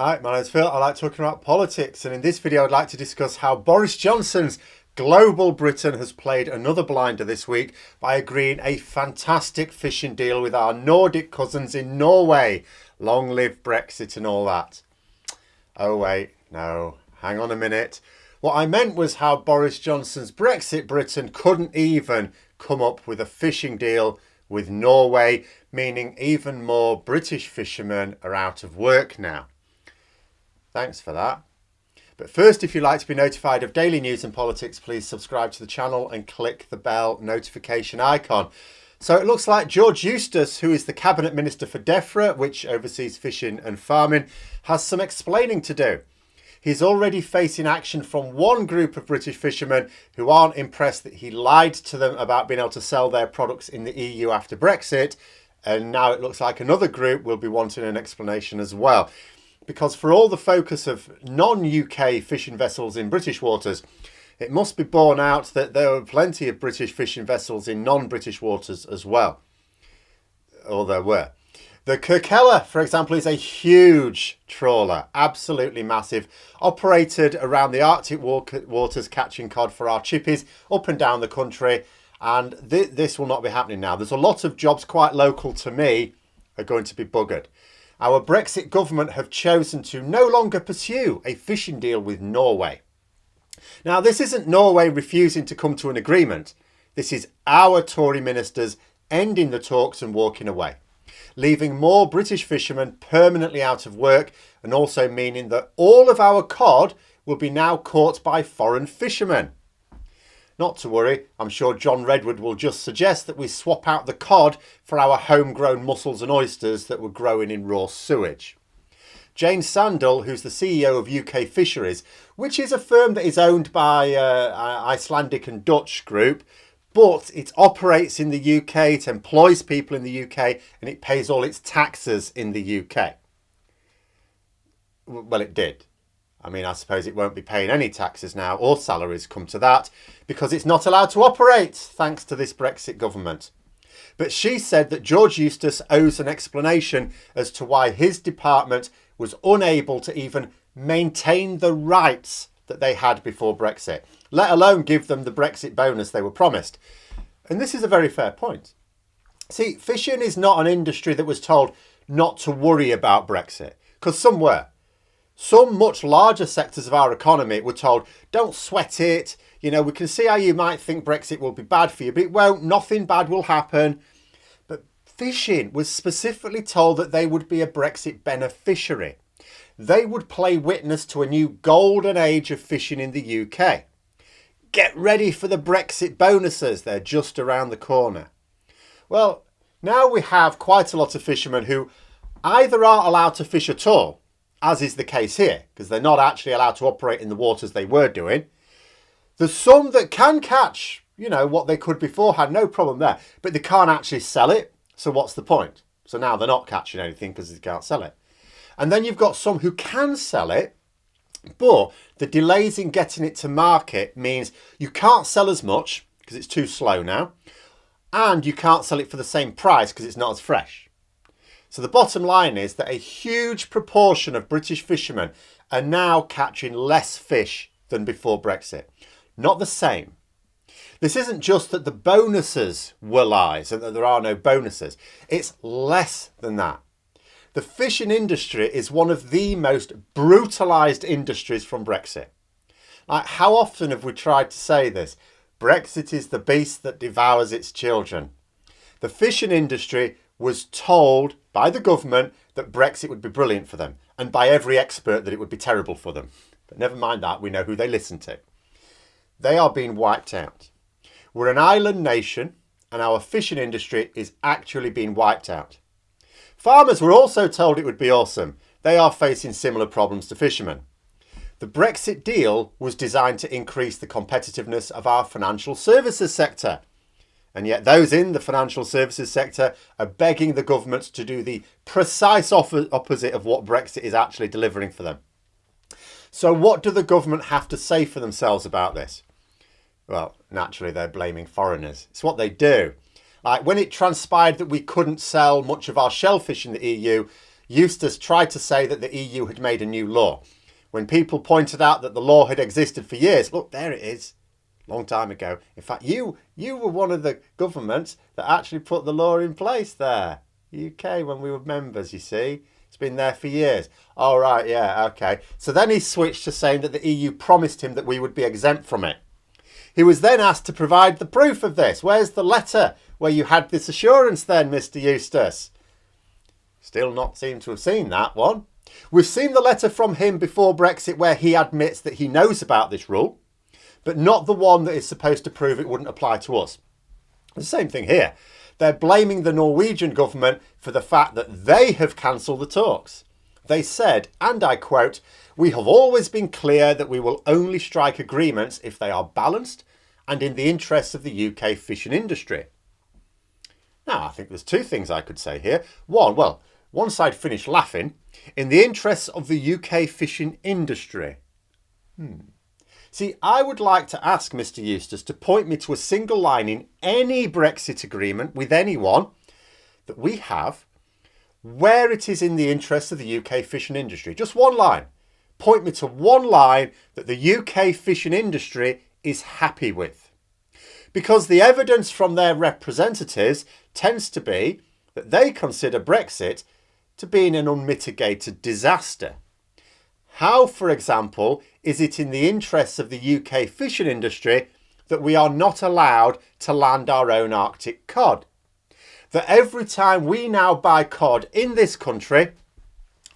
Hi, my name's Phil. I like talking about politics, and in this video I'd like to discuss how Boris Johnson's global Britain has played another blinder this week by agreeing a fantastic fishing deal with our Nordic cousins in Norway. Long live Brexit and all that. Oh wait, no, hang on a minute. What I meant was how Boris Johnson's Brexit Britain couldn't even come up with a fishing deal with Norway, meaning even more British fishermen are out of work now. Thanks for that. But first, if you'd like to be notified of daily news and politics, please subscribe to the channel and click the bell notification icon. So it looks like George Eustace, who is the Cabinet Minister for DEFRA, which oversees fishing and farming, has some explaining to do. He's already facing action from one group of British fishermen who aren't impressed that he lied to them about being able to sell their products in the EU after Brexit. And now it looks like another group will be wanting an explanation as well. Because for all the focus of non-UK fishing vessels in British waters, it must be borne out that there are plenty of British fishing vessels in non-British waters as well. Or there were. The Kirkella, for example, is a huge trawler, absolutely massive, operated around the Arctic waters catching cod for our chippies up and down the country. And this will not be happening now. There's a lot of jobs quite local to me are going to be buggered. Our Brexit government have chosen to no longer pursue a fishing deal with Norway. Now, this isn't Norway refusing to come to an agreement. This is our Tory ministers ending the talks and walking away, leaving more British fishermen permanently out of work, and also meaning that all of our cod will be now caught by foreign fishermen. Not to worry, I'm sure John Redwood will just suggest that we swap out the cod for our homegrown mussels and oysters that were growing in raw sewage. Jane Sandell, who's the CEO of UK Fisheries, which is a firm that is owned by Icelandic and Dutch group, but it operates in the UK, it employs people in the UK, and it pays all its taxes in the UK. Well, it did. I mean, I suppose it won't be paying any taxes now or salaries come to that because it's not allowed to operate thanks to this Brexit government. But she said that George Eustace owes an explanation as to why his department was unable to even maintain the rights that they had before Brexit, let alone give them the Brexit bonus they were promised. And this is a very fair point. See, fishing is not an industry that was told not to worry about Brexit, because some were. Some much larger sectors of our economy were told, don't sweat it. You know, we can see how you might think Brexit will be bad for you, but it won't. Nothing bad will happen. But fishing was specifically told that they would be a Brexit beneficiary. They would play witness to a new golden age of fishing in the UK. Get ready for the Brexit bonuses. They're just around the corner. Well, now we have quite a lot of fishermen who either aren't allowed to fish at all, as is the case here, because they're not actually allowed to operate in the waters they were doing. There's some that can catch, what they could before, had no problem there, but they can't actually sell it. So what's the point? So now they're not catching anything because they can't sell it. And then you've got some who can sell it, but the delays in getting it to market means you can't sell as much because it's too slow now, and you can't sell it for the same price because it's not as fresh. So the bottom line is that a huge proportion of British fishermen are now catching less fish than before Brexit. Not the same. This isn't just that the bonuses were lies and that there are no bonuses. It's less than that. The fishing industry is one of the most brutalised industries from Brexit. Like, how often have we tried to say this? Brexit is the beast that devours its children. The fishing industry was told by the government that Brexit would be brilliant for them, and by every expert that it would be terrible for them. But never mind that, we know who they listen to. They are being wiped out. We're an island nation, and our fishing industry is actually being wiped out. Farmers were also told it would be awesome. They are facing similar problems to fishermen. The Brexit deal was designed to increase the competitiveness of our financial services sector. And yet those in the financial services sector are begging the government to do the precise opposite of what Brexit is actually delivering for them. So what do the government have to say for themselves about this? Well, naturally, they're blaming foreigners. It's what they do. Like when it transpired that we couldn't sell much of our shellfish in the EU, Eustace tried to say that the EU had made a new law. When people pointed out that the law had existed for years, look, there it is, long time ago. In fact, you were one of the governments that actually put the law in place there. UK, when we were members, you see. It's been there for years. Oh, right, yeah, okay. So then he switched to saying that the EU promised him that we would be exempt from it. He was then asked to provide the proof of this. Where's the letter where you had this assurance then, Mr. Eustace? Still not seem to have seen that one. We've seen the letter from him before Brexit where he admits that he knows about this rule, but not the one that is supposed to prove it wouldn't apply to us. The same thing here. They're blaming the Norwegian government for the fact that they have cancelled the talks. They said, and I quote, "We have always been clear that we will only strike agreements if they are balanced and in the interests of the UK fishing industry." Now, I think there's two things I could say here. One, well, once I'd finished laughing, in the interests of the UK fishing industry. See, I would like to ask Mr. Eustace to point me to a single line in any Brexit agreement with anyone that we have where it is in the interests of the UK fishing industry. Just one line. Point me to one line that the UK fishing industry is happy with. Because the evidence from their representatives tends to be that they consider Brexit to be an unmitigated disaster. How, for example, is it in the interests of the UK fishing industry that we are not allowed to land our own Arctic cod? That every time we now buy cod in this country,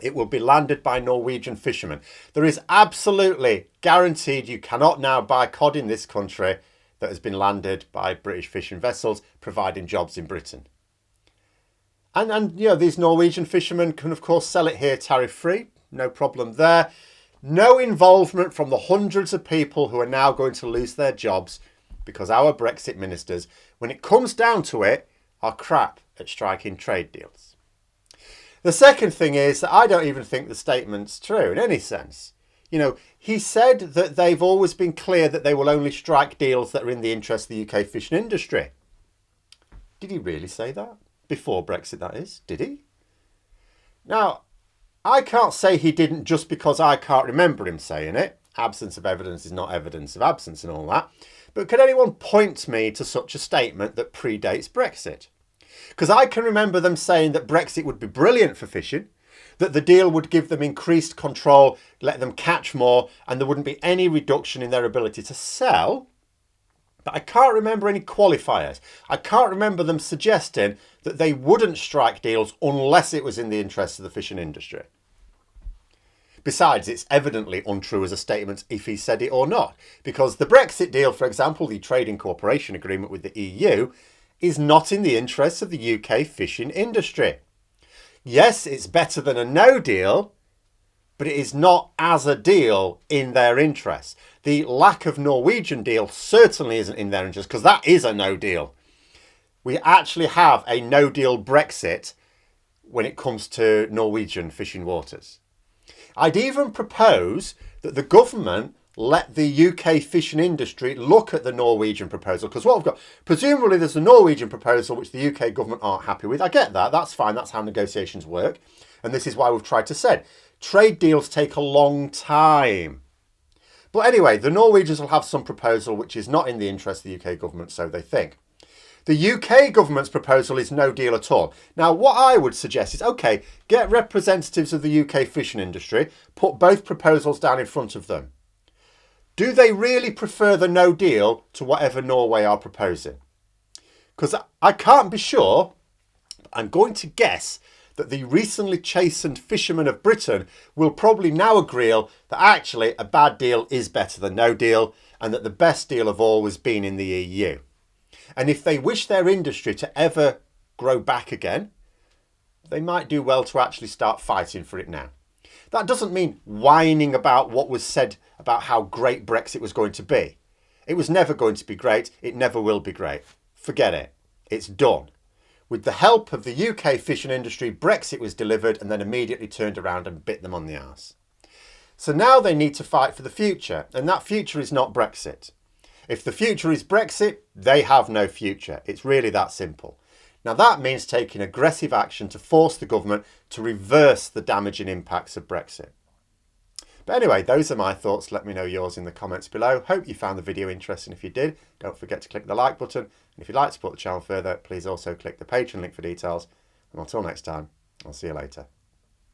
it will be landed by Norwegian fishermen. There is absolutely guaranteed you cannot now buy cod in this country that has been landed by British fishing vessels providing jobs in Britain. And you know, these Norwegian fishermen can of course sell it here tariff free. No problem there. No involvement from the hundreds of people who are now going to lose their jobs because our Brexit ministers, when it comes down to it, are crap at striking trade deals. The second thing is that I don't even think the statement's true in any sense. You know, he said that they've always been clear that they will only strike deals that are in the interest of the UK fishing industry. Did he really say that? Before Brexit, that is. Did he? Now, I can't say he didn't just because I can't remember him saying it. Absence of evidence is not evidence of absence and all that. But could anyone point me to such a statement that predates Brexit? Because I can remember them saying that Brexit would be brilliant for fishing, that the deal would give them increased control, let them catch more, and there wouldn't be any reduction in their ability to sell. But I can't remember any qualifiers. I can't remember them suggesting that they wouldn't strike deals unless it was in the interest of the fishing industry. Besides, it's evidently untrue as a statement if he said it or not, because the Brexit deal, for example, the trading cooperation agreement with the EU, is not in the interests of the UK fishing industry. Yes, it's better than a no deal, but it is not as a deal in their interests. The lack of Norwegian deal certainly isn't in their interest because that is a no deal. We actually have a no deal Brexit when it comes to Norwegian fishing waters. I'd even propose that the government let the UK fishing industry look at the Norwegian proposal, because what we've got, presumably there's a Norwegian proposal which the UK government aren't happy with. I get that, that's fine, that's how negotiations work. And this is why we've tried to say, trade deals take a long time. But anyway, the Norwegians will have some proposal which is not in the interest of the UK government, so they think. The UK government's proposal is no deal at all. Now, what I would suggest is, okay, get representatives of the UK fishing industry, put both proposals down in front of them. Do they really prefer the no deal to whatever Norway are proposing? Because I can't be sure, I'm going to guess that the recently chastened fishermen of Britain will probably now agree that actually a bad deal is better than no deal and that the best deal of all was being in the EU. And if they wish their industry to ever grow back again, they might do well to actually start fighting for it now. That doesn't mean whining about what was said about how great Brexit was going to be. It was never going to be great. It never will be great. Forget it. It's done. With the help of the UK fishing industry, Brexit was delivered and then immediately turned around and bit them on the arse. So now they need to fight for the future, and that future is not Brexit. If the future is Brexit, they have no future. It's really that simple. Now that means taking aggressive action to force the government to reverse the damaging impacts of Brexit. But anyway, those are my thoughts. Let me know yours in the comments below. Hope you found the video interesting. If you did, don't forget to click the like button. And if you'd like to support the channel further, please also click the Patreon link for details. And until next time, I'll see you later.